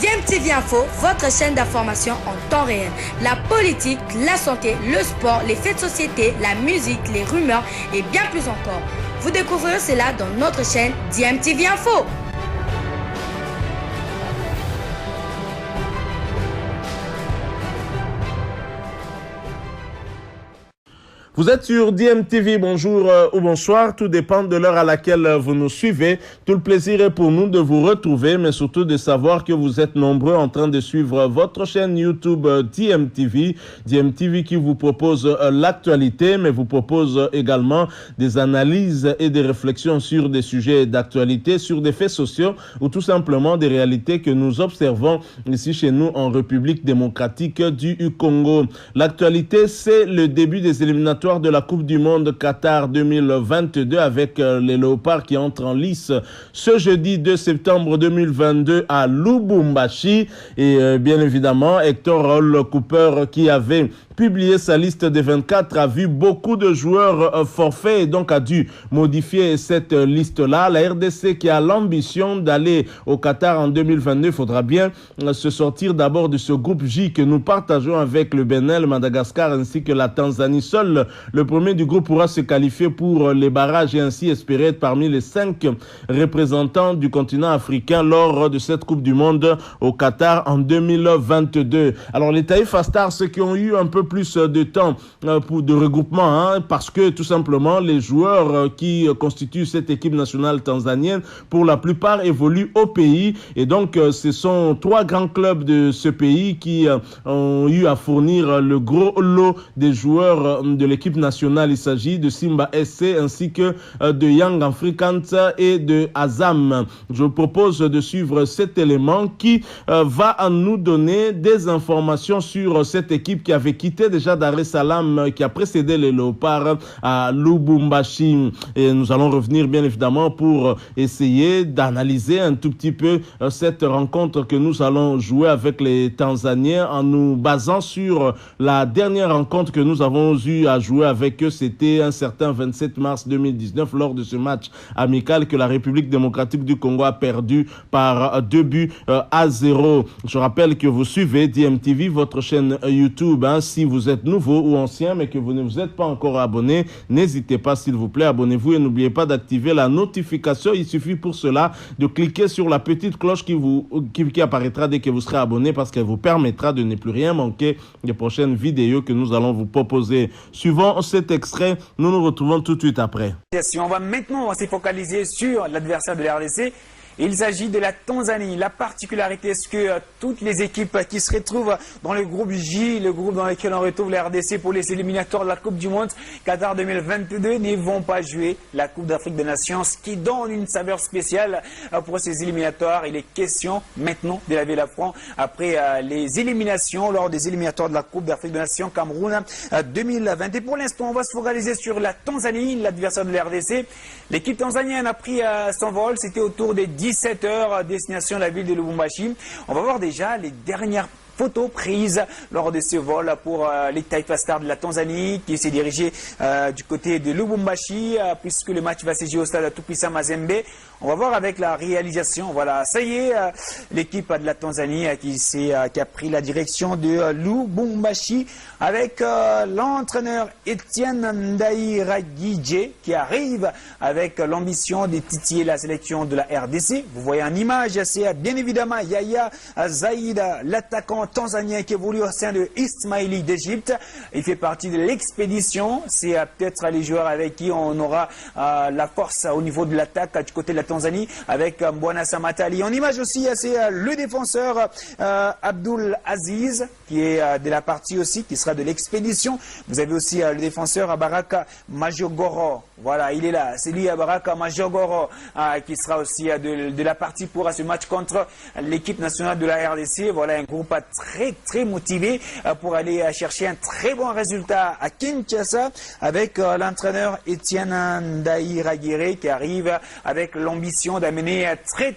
DMTV Info, votre chaîne d'information en temps réel. La politique, la santé, le sport, les faits de société, la musique, les rumeurs et bien plus encore. Vous découvrirez cela dans notre chaîne DMTV Info. Vous êtes sur DMTV, bonjour ou bonsoir, tout dépend de l'heure à laquelle vous nous suivez. Tout le plaisir est pour nous de vous retrouver, mais surtout de savoir que vous êtes nombreux en train de suivre votre chaîne YouTube DMTV. DMTV qui vous propose l'actualité, mais vous propose également des analyses et des réflexions sur des sujets d'actualité, sur des faits sociaux ou tout simplement des réalités que nous observons ici chez nous en République démocratique du Congo. L'actualité, c'est le début des éliminatoires de la Coupe du Monde Qatar 2022 avec les Léopards qui entrent en lice ce jeudi 2 septembre 2022 à Lubumbashi. Et bien évidemment, Hector Raul Cooper qui avait publié sa liste des 24 a vu beaucoup de joueurs forfaits et donc a dû modifier cette liste-là. La RDC qui a l'ambition d'aller au Qatar en 2022, il faudra bien se sortir d'abord de ce groupe J que nous partageons avec le Bénin, le Madagascar ainsi que la Tanzanie. Seul le premier du groupe pourra se qualifier pour les barrages et ainsi espérer être parmi les 5 représentants du continent africain lors de cette Coupe du Monde au Qatar en 2022. Alors les Taifa Stars, ceux qui ont eu un peu plus de temps de regroupement, parce que tout simplement les joueurs qui constituent cette équipe nationale tanzanienne pour la plupart évoluent au pays et donc ce sont 3 grands clubs de ce pays qui ont eu à fournir le gros lot des joueurs de l'équipe nationale. Il s'agit de Simba SC ainsi que de Young Africans et de Azam. Je vous propose de suivre cet élément qui va nous donner des informations sur cette équipe qui avait quitté déjà Dar es Salaam, qui a précédé les Léopards à Lubumbashi. Et nous allons revenir bien évidemment pour essayer d'analyser un tout petit peu cette rencontre que nous allons jouer avec les Tanzaniens en nous basant sur la dernière rencontre que nous avons eu à jouer avec eux. C'était un certain 27 mars 2019 lors de ce match amical que la République démocratique du Congo a perdu par 2-0. Je rappelle que vous suivez DMTV, votre chaîne YouTube. Si vous êtes nouveau ou ancien mais que vous ne vous êtes pas encore abonné, n'hésitez pas s'il vous plaît, abonnez-vous et n'oubliez pas d'activer la notification. Il suffit pour cela de cliquer sur la petite cloche qui apparaîtra dès que vous serez abonné parce qu'elle vous permettra de ne plus rien manquer des prochaines vidéos que nous allons vous proposer. Suivant cet extrait, nous nous retrouvons tout de suite après. On va maintenant se focaliser sur l'adversaire de la RDC. Il s'agit de la Tanzanie. La particularité, c'est que toutes les équipes qui se retrouvent dans le groupe J, le groupe dans lequel on retrouve la RDC pour les éliminatoires de la Coupe du Monde Qatar 2022, ne vont pas jouer la Coupe d'Afrique des Nations, ce qui donne une saveur spéciale pour ces éliminatoires. Il est question maintenant de laver la front après les éliminations lors des éliminatoires de la Coupe d'Afrique des Nations Cameroun 2020. Et pour l'instant, on va se focaliser sur la Tanzanie, l'adversaire de la RDC. L'équipe tanzanienne a pris son vol, c'était autour des 17h, destination la ville de Lubumbashi. On va voir déjà les dernières photos prises lors de ce vol pour les Taifa Stars de la Tanzanie qui s'est dirigé du côté de Lubumbashi puisque le match va se jouer au stade Tout-Puissant Mazembe. On va voir avec la réalisation. Voilà, ça y est, l'équipe de la Tanzanie qui a pris la direction de Lubumbashi avec l'entraîneur Etienne Ndairagije qui arrive avec l'ambition de titiller la sélection de la RDC. Vous voyez en image, c'est bien évidemment Yaya Zaïda, l'attaquant tanzanien qui évolue au sein de Ismaili d'Égypte. Il fait partie de l'expédition. C'est peut-être les joueurs avec qui on aura la force au niveau de l'attaque du côté de la Tanzanie avec Mbwana Samatali. En image aussi, c'est le défenseur Abdul Aziz qui est de la partie aussi, qui sera de l'expédition. Vous avez aussi le défenseur Baraka Majogoro. Voilà, il est là. C'est lui, Baraka Majogoro, qui sera aussi de la partie pour ce match contre l'équipe nationale de la RDC. Voilà, un groupe très motivé pour aller chercher un très bon résultat à Kinshasa avec l'entraîneur Etienne Ndairagire qui arrive avec l'ambition d'amener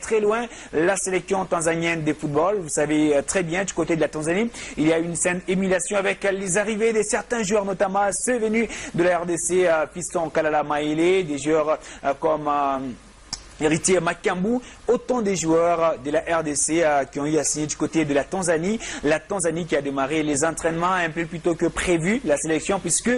très loin la sélection tanzanienne de football. Vous savez très bien, du côté de la Tanzanie, il y a une saine émulation avec les arrivées de certains joueurs, notamment ceux venus de la RDC, Fiston Kalala Maïlé, des joueurs comme Héritier Makambu, autant des joueurs de la RDC qui ont eu à signer du côté de la Tanzanie. La Tanzanie qui a démarré les entraînements un peu plus tôt que prévu, la sélection, puisque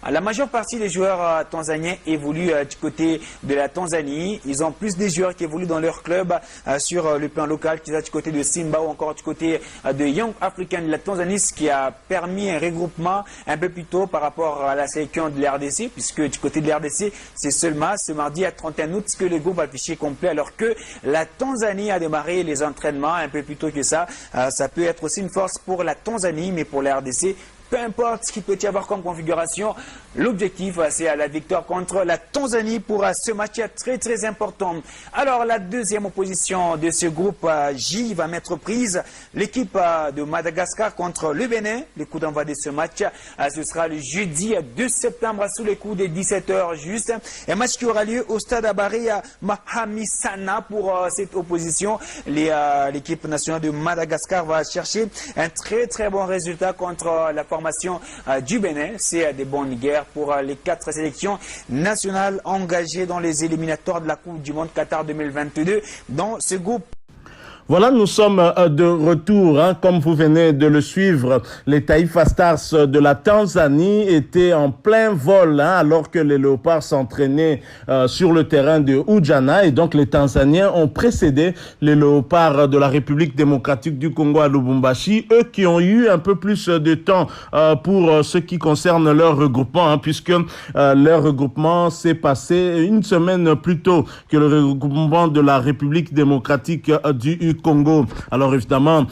la majeure partie des joueurs tanzaniens évoluent du côté de la Tanzanie. Ils ont plus des joueurs qui évoluent dans leur club sur le plan local, qui sont du côté de Simba ou encore du côté de Young African de la Tanzanie, ce qui a permis un regroupement un peu plus tôt par rapport à la sélection de l'RDC, puisque du côté de l'RDC, c'est seulement ce mardi à 31 août que le groupe a affiché complet, alors que la Tanzanie a démarré les entraînements un peu plus tôt que ça. Ça peut être aussi une force pour la Tanzanie, mais pour la RDC, peu importe ce qu'il peut y avoir comme configuration, l'objectif, c'est la victoire contre la Tanzanie pour ce match très important. Alors, la deuxième opposition de ce groupe J va mettre prise l'équipe de Madagascar contre le Bénin. Le coup d'envoi de ce match, ce sera le jeudi 2 septembre sous les coups des 17h juste. Un match qui aura lieu au stade Abaré à Mahamisana pour cette opposition. L'équipe nationale de Madagascar va chercher un très bon résultat contre la formation du Bénin. C'est des bonnes guerres pour les 4 sélections nationales engagées dans les éliminatoires de la Coupe du Monde Qatar 2022 dans ce groupe. Voilà, nous sommes de retour, comme vous venez de le suivre. Les Taifa Stars de la Tanzanie étaient en plein vol alors que les Léopards s'entraînaient sur le terrain de Ujana, et donc les Tanzaniens ont précédé les Léopards de la République démocratique du Congo à Lubumbashi, eux qui ont eu un peu plus de temps pour ce qui concerne leur regroupement, puisque leur regroupement s'est passé une semaine plus tôt que le regroupement de la République démocratique du Congo. Alors évidemment,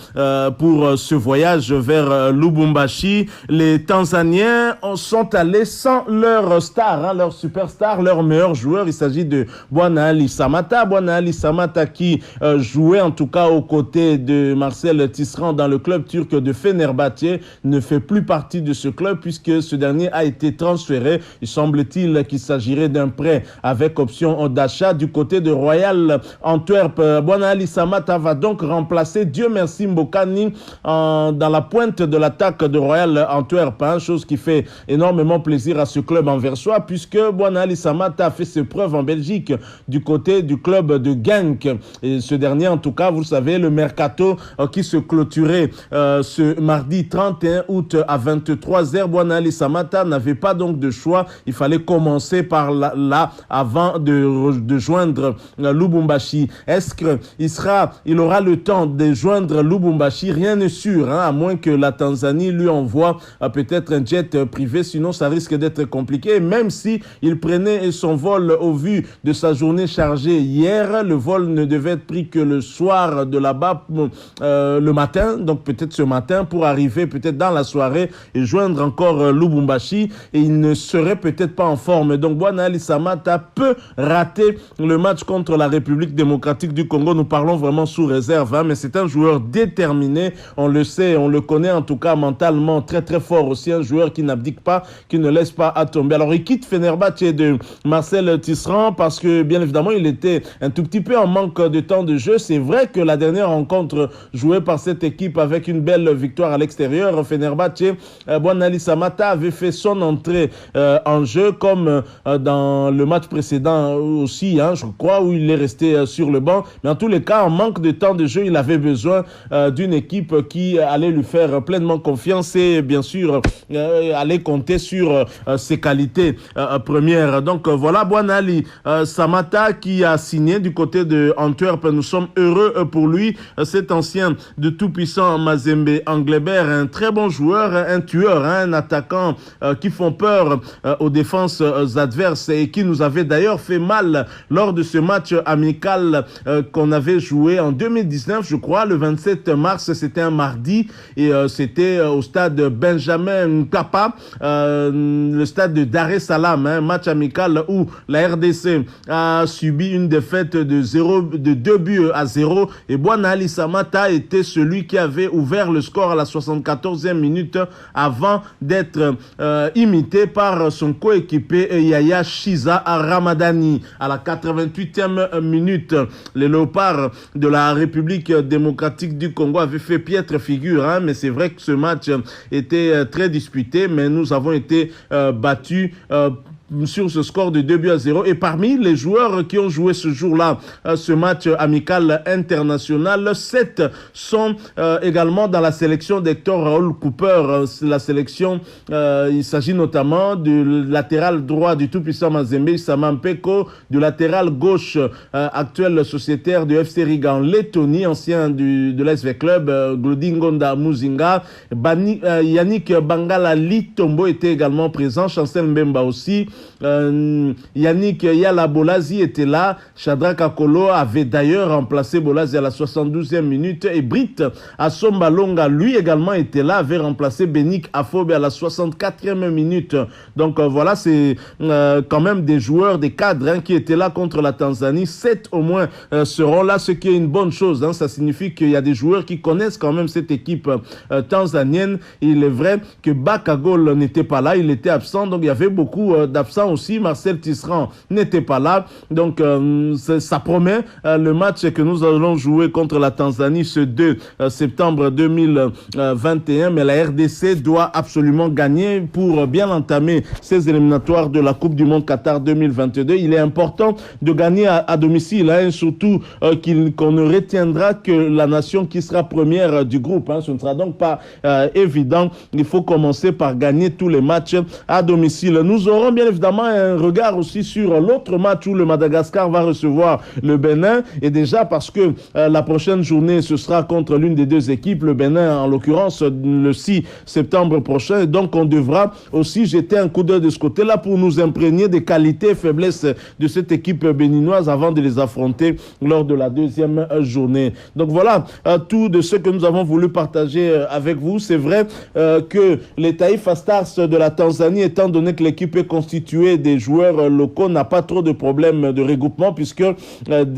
pour ce voyage vers Lubumbashi, les Tanzaniens sont allés sans leur star, leur superstar, leur meilleur joueur. Il s'agit de Bwana Ali Samata. Bwana Ali Samata qui jouait en tout cas aux côtés de Marcel Tisserand dans le club turc de Fenerbahçe, ne fait plus partie de ce club puisque ce dernier a été transféré. Il semble-t-il qu'il s'agirait d'un prêt avec option d'achat du côté de Royal Antwerp. Bwana Ali Samata va donc remplacer, Dieu merci, Mbokani dans la pointe de l'attaque de Royal Antwerp, chose qui fait énormément plaisir à ce club anversois puisque Bwana Ali Samata a fait ses preuves en Belgique du côté du club de Genk. Et ce dernier, en tout cas, vous le savez, le mercato qui se clôturait ce mardi 31 août à 23h, Bwana Ali Samata n'avait pas donc de choix. Il fallait commencer par là avant de joindre Lubumbashi. Est-ce qu'il aura le temps de joindre Lubumbashi? Rien n'est sûr, à moins que la Tanzanie lui envoie peut-être un jet privé, sinon ça risque d'être compliqué. Même si il prenait son vol au vu de sa journée chargée hier, le vol ne devait être pris que le soir de là-bas, le matin, donc peut-être ce matin pour arriver peut-être dans la soirée et joindre encore Lubumbashi, et il ne serait peut-être pas en forme. Donc Bwana Ali Samata peut rater le match contre la République démocratique du Congo. Nous parlons vraiment sous réserve, mais c'est un joueur déterminé, on le sait, on le connaît en tout cas mentalement très fort aussi, un joueur qui n'abdique pas, qui ne laisse pas à tomber. Alors il quitte Fenerbahçe de Marcel Tisserand parce que bien évidemment il était un tout petit peu en manque de temps de jeu. C'est vrai que la dernière rencontre jouée par cette équipe avec une belle victoire à l'extérieur, Fenerbahçe, Bwana Ali Samata avait fait son entrée en jeu comme dans le match précédent aussi, je crois, où il est resté sur le banc, mais en tous les cas en manque de temps de jeu, il avait besoin d'une équipe qui allait lui faire pleinement confiance et bien sûr allait compter sur ses qualités premières. Donc voilà Bwana Ali Samata qui a signé du côté de Antwerp. Nous sommes heureux pour lui, cet ancien de tout-puissant Mazembe Anglebert, un très bon joueur, un tueur, un attaquant qui font peur aux défenses adverses et qui nous avait d'ailleurs fait mal lors de ce match amical qu'on avait joué en 2019, je crois, le 27 mars, c'était un mardi, et c'était au stade Benjamin Mkapa, le stade de Dar es Salaam, un match amical où la RDC a subi une défaite de 2 buts à 0, et Bwana Ali Samata était celui qui avait ouvert le score à la 74e minute avant d'être imité par son coéquipier Yaya Shiza Ramadani. À la 88e minute, les Léopards de la République démocratique du Congo avaient fait piètre figure, mais c'est vrai que ce match était très disputé, mais nous avons été battus sur ce score de 2-0. Et parmi les joueurs qui ont joué ce jour-là, ce match amical international, 7 sont également dans la sélection d'Hector Raoul Cooper. La sélection, il s'agit notamment du latéral droit du tout-puissant Mazembe, Issama Mpeko, du latéral gauche actuel sociétaire du FC Riga en Lettonie, ancien de l'SV Club, Glodingonda Muzinga, Yannick Bangala Litombo était également présent, Chancel Mbemba aussi, Yannick Yala Bolazi était là, Shadrack Akolo avait d'ailleurs remplacé Bolazi à la 72e minute et Britt Assombalonga lui également était là, avait remplacé Benik Afobe à la 64e minute. Donc voilà, c'est quand même des joueurs, des cadres qui étaient là contre la Tanzanie. 7 au moins seront là, ce qui est une bonne chose. Ça signifie qu'il y a des joueurs qui connaissent quand même cette équipe tanzanienne. Il est vrai que Bakagol n'était pas là, il était absent, donc il y avait beaucoup d'absents aussi. Marcel Tisserand n'était pas là, donc ça promet le match que nous allons jouer contre la Tanzanie ce 2 septembre 2021, mais la RDC doit absolument gagner pour bien entamer ces éliminatoires de la Coupe du Monde Qatar 2022. Il est important de gagner à domicile, surtout qu'on ne retiendra que la nation qui sera première du groupe. Ce ne sera donc pas évident. Il faut commencer par gagner tous les matchs à domicile. Nous aurons bien évidemment un regard aussi sur l'autre match où le Madagascar va recevoir le Bénin, et déjà parce que la prochaine journée ce sera contre l'une des deux équipes, le Bénin en l'occurrence le 6 septembre prochain, et donc on devra aussi jeter un coup d'œil de ce côté-là pour nous imprégner des qualités et faiblesses de cette équipe béninoise avant de les affronter lors de la deuxième journée. Donc voilà tout de ce que nous avons voulu partager avec vous. C'est vrai que les Taifa Stars de la Tanzanie, étant donné que l'équipe est constituée des joueurs locaux, n'a pas trop de problèmes de regroupement, puisque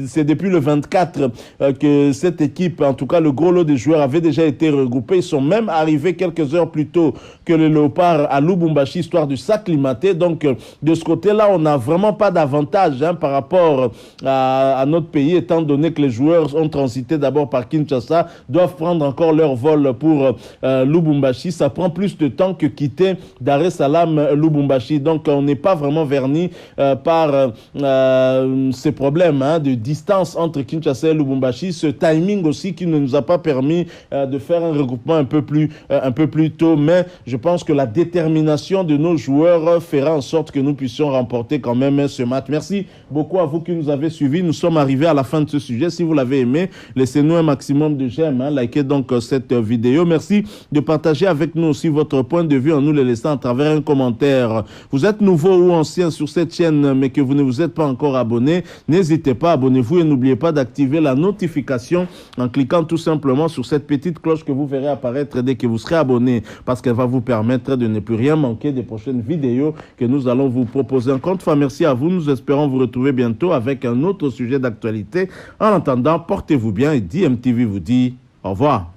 c'est depuis le 24 que cette équipe, en tout cas le gros lot des joueurs, avait déjà été regroupés. Ils sont même arrivés quelques heures plus tôt que les Léopards à Lubumbashi, histoire de s'acclimater. Donc de ce côté-là, on n'a vraiment pas d'avantage par rapport à notre pays, étant donné que les joueurs ont transité d'abord par Kinshasa, doivent prendre encore leur vol pour Lubumbashi. Ça prend plus de temps que quitter Dar es Salaam Lubumbashi. Donc on n'est pas vraiment verni par ces problèmes de distance entre Kinshasa et Lubumbashi. Ce timing aussi qui ne nous a pas permis de faire un regroupement un peu plus tôt. Mais je pense que la détermination de nos joueurs fera en sorte que nous puissions remporter quand même ce match. Merci beaucoup à vous qui nous avez suivis. Nous sommes arrivés à la fin de ce sujet. Si vous l'avez aimé, laissez-nous un maximum de j'aime. Likez donc cette vidéo. Merci de partager avec nous aussi votre point de vue en nous le laissant à travers un commentaire. Vous êtes nouveau ou ancien sur cette chaîne mais que vous ne vous êtes pas encore abonné, n'hésitez pas, abonnez-vous et n'oubliez pas d'activer la notification en cliquant tout simplement sur cette petite cloche que vous verrez apparaître dès que vous serez abonné, parce qu'elle va vous permettre de ne plus rien manquer des prochaines vidéos que nous allons vous proposer. Encore une fois, merci à vous. Nous espérons vous retrouver bientôt avec un autre sujet d'actualité. En attendant, portez-vous bien et DMTV vous dit au revoir.